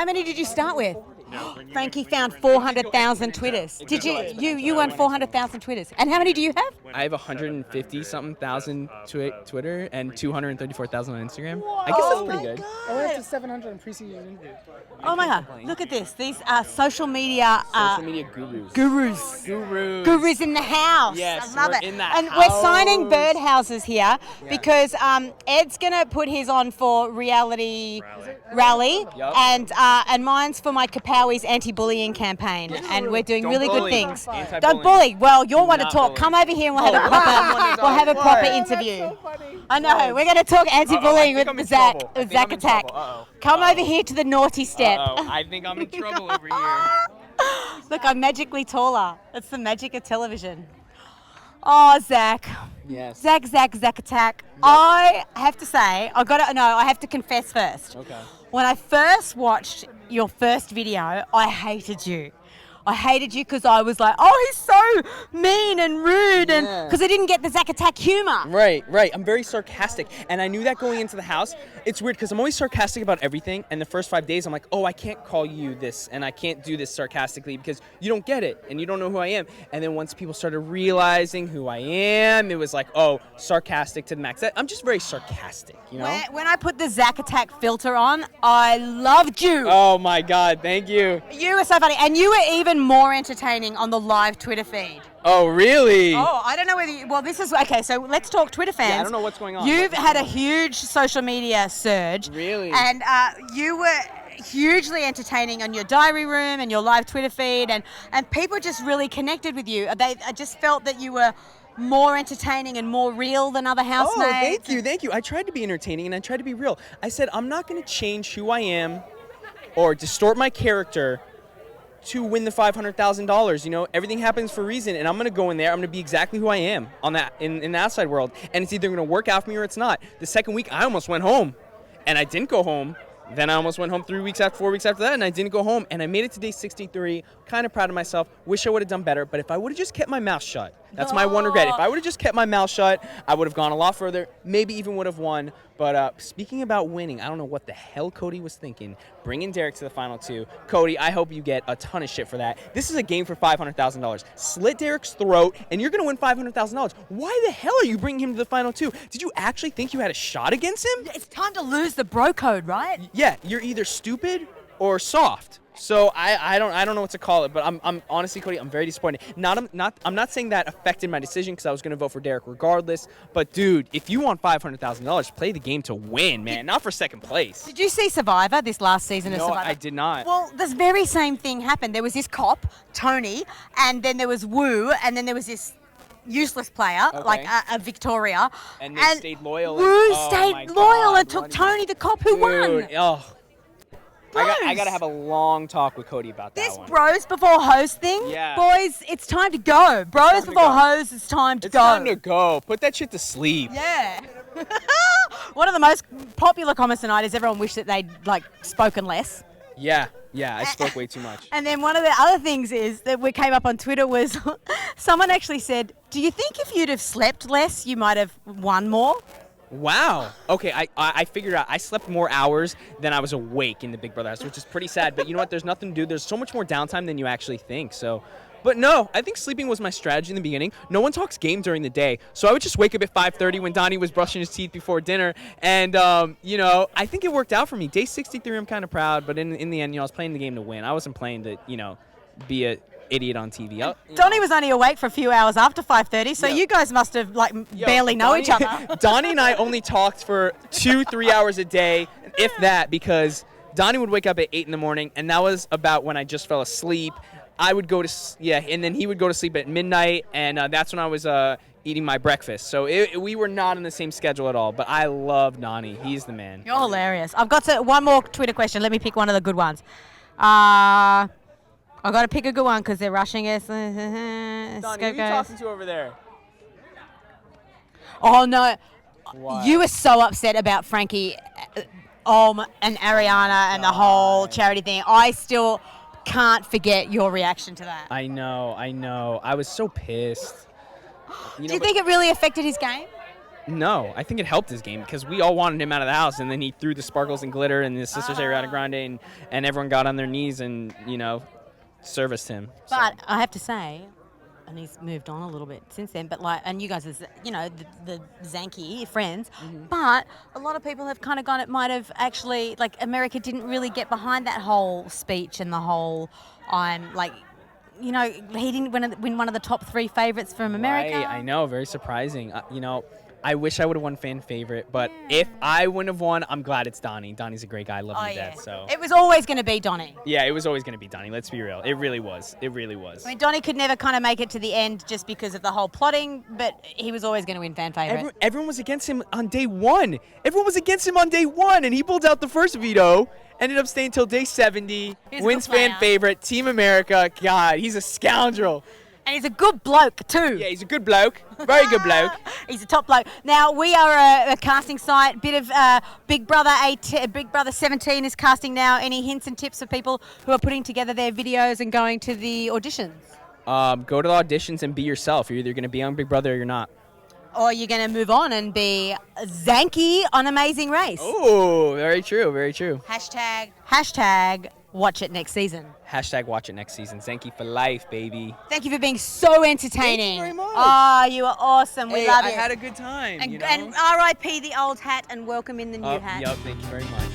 How many did you start with? Frankie found 400,000 Twitters. Did you won 400,000 Twitters? And how many do you have? I have 150-something thousand Twitter and 234,000 on Instagram. I guess that's pretty good. I went up to 700 in preseason interview. Oh my God! Look at this. These are social media Gurus. Gurus in the house. Yes, I love we're it. in the and house. we're signing birdhouses here because Ed's gonna put his on for reality rally, Yep. and mine's for my Kapowie's anti-bullying campaign, and we're doing Don't really bully. good things. Anti-bullying. Don't bully. Well, you're one to Not talk. bullying. Come over here and we'll have a proper interview. That's so funny. I know. We're gonna talk anti-bullying I think I'm in with Zack. trouble. I With think Zack I'm in Attack. trouble. Uh-oh. Come over here to the naughty step. I think I'm in trouble over here. Look, I'm magically taller. That's the magic of television. Oh, Zack. Yes. Zack Attack. I have to say, I have to confess first. Okay. When I first watched your first video, I hated you. I hated you because I was like, oh, he's so mean and rude, and because I didn't get the Zack Attack humor. Right. I'm very sarcastic, and I knew that going into the house. It's weird because I'm always sarcastic about everything, and the first 5 days I'm like, oh, I can't call you this, and I can't do this sarcastically because you don't get it, and you don't know who I am. And then once people started realizing who I am, it was like, oh, sarcastic to the max. I'm just very sarcastic, you know? When I put the Zack Attack filter on, I loved you. Oh my God, thank you. You were so funny, and you were even more entertaining on the live Twitter feed. Oh, really? Oh, I don't know whether you, well, this is, okay, so let's talk Twitter fans. Yeah, I don't know what's going on. You've had a huge social media surge. Really? And you were hugely entertaining on your diary room and your live Twitter feed, and people just really connected with you. I just felt that you were more entertaining and more real than other housemates. Oh, thank you. I tried to be entertaining and I tried to be real. I said, I'm not going to change who I am or distort my character to win the $500,000. You know, everything happens for a reason, and I'm going to go in there. I'm going to be exactly who I am on that in the outside world, and it's either going to work out for me or it's not. The second week, I almost went home, and I didn't go home. Then I almost went home 4 weeks after that, and I didn't go home, and I made it to day 63. Kind of proud of myself. Wish I would have done better, but if I would have just kept my mouth shut, that's my one regret. If I would have just kept my mouth shut, I would have gone a lot further, maybe even would have won. But speaking about winning, I don't know what the hell Cody was thinking, bringing Derek to the final two. Cody, I hope you get a ton of shit for that. This is a game for $500,000. Slit Derek's throat, and you're going to win $500,000. Why the hell are you bringing him to the final two? Did you actually think you had a shot against him? It's time to lose the bro code, right? Yeah, you're either stupid or soft. So I don't know what to call it, but I'm honestly, Cody, I'm very disappointed. I'm not saying that affected my decision because I was going to vote for Derek regardless. But dude, if you want $500,000, play the game to win, man, not for second place. Did you see Survivor this last season of Survivor? No, I did not. Well, this very same thing happened. There was this cop, Tony, and then there was Wu, and then there was this useless player, like a Victoria. And they stayed loyal. Wu stayed loyal and took Tony, the cop who won. Oh. I got to have a long talk with Cody about that This one. bros before hoes thing, Yeah. boys, it's time to go. Bros before hoes, it's time to go. It's time to go. Put that shit to sleep. Yeah. One of the most popular comments tonight is everyone wished that they'd spoken less. Yeah, I spoke way too much. And then one of the other things is that we came up on Twitter was someone actually said, do you think if you'd have slept less, you might have won more? Wow. Okay, I figured out I slept more hours than I was awake in the Big Brother house, which is pretty sad. But you know what? There's nothing to do. There's so much more downtime than you actually think. So, but no, I think sleeping was my strategy in the beginning. No one talks game during the day. So I would just wake up at 5:30 when Donnie was brushing his teeth before dinner. And, I think it worked out for me. Day 63, I'm kind of proud. But in the end, I was playing the game to win. I wasn't playing to, be a idiot on TV. Donnie was only awake for a few hours after 5:30, so you guys must have barely know each other. Donnie and I only talked for 2-3 hours a day, if that, because Donnie would wake up at 8 in the morning, and that was about when I just fell asleep. I would go to and then he would go to sleep at midnight, and that's when I was eating my breakfast. So we were not on the same schedule at all. But I love Donnie. He's the man. You're hilarious. I've got one more Twitter question. Let me pick one of the good ones. I got to pick a good one because they're rushing us. Donnie, who are you talking to over there? Oh, no. What? You were so upset about Frankie and Ariana and the whole charity thing. I still can't forget your reaction to that. I know. I was so pissed. Do you think it really affected his game? No, I think it helped his game because we all wanted him out of the house, and then he threw the sparkles and glitter, and his sisters Ariana Grande, and everyone got on their knees and serviced him. So. But I have to say, and he's moved on a little bit since then. But and you guys, the Zankie friends. Mm-hmm. But a lot of people have kind of gone. It might have actually America didn't really get behind that whole speech and the whole he didn't win one of the top 3 favorites from America. Right, I know, very surprising. I wish I would have won fan favorite, but if I wouldn't have won, I'm glad it's Donnie. Donnie's a great guy. I love him to death. So it was always going to be Donnie. Yeah, it was always going to be Donnie. Let's be real. It really was. It really was. I mean, Donnie could never kind of make it to the end just because of the whole plotting, but he was always going to win fan favorite. Everyone was against him on day 1. Everyone was against him on day 1, and he pulled out the first veto. Ended up staying till day 70. Wins fan favorite. Team America. God, he's a scoundrel. And he's a good bloke, too. Yeah, he's a good bloke. Very good bloke. He's a top bloke. Now, we are a casting site. Bit of Big Brother 17 is casting now. Any hints and tips for people who are putting together their videos and going to the auditions? Go to the auditions and be yourself. You're either going to be on Big Brother or you're not. Or you're going to move on and be Zankie on Amazing Race. Oh, very true, very true. Hashtag watch it next season. Hashtag watch it next season. Zankie for life, baby. Thank you for being so entertaining. Thank you very much. Oh, you are awesome. We love I it. had a good time. And RIP the old hat and welcome in the new hat. Yep, thank you very much.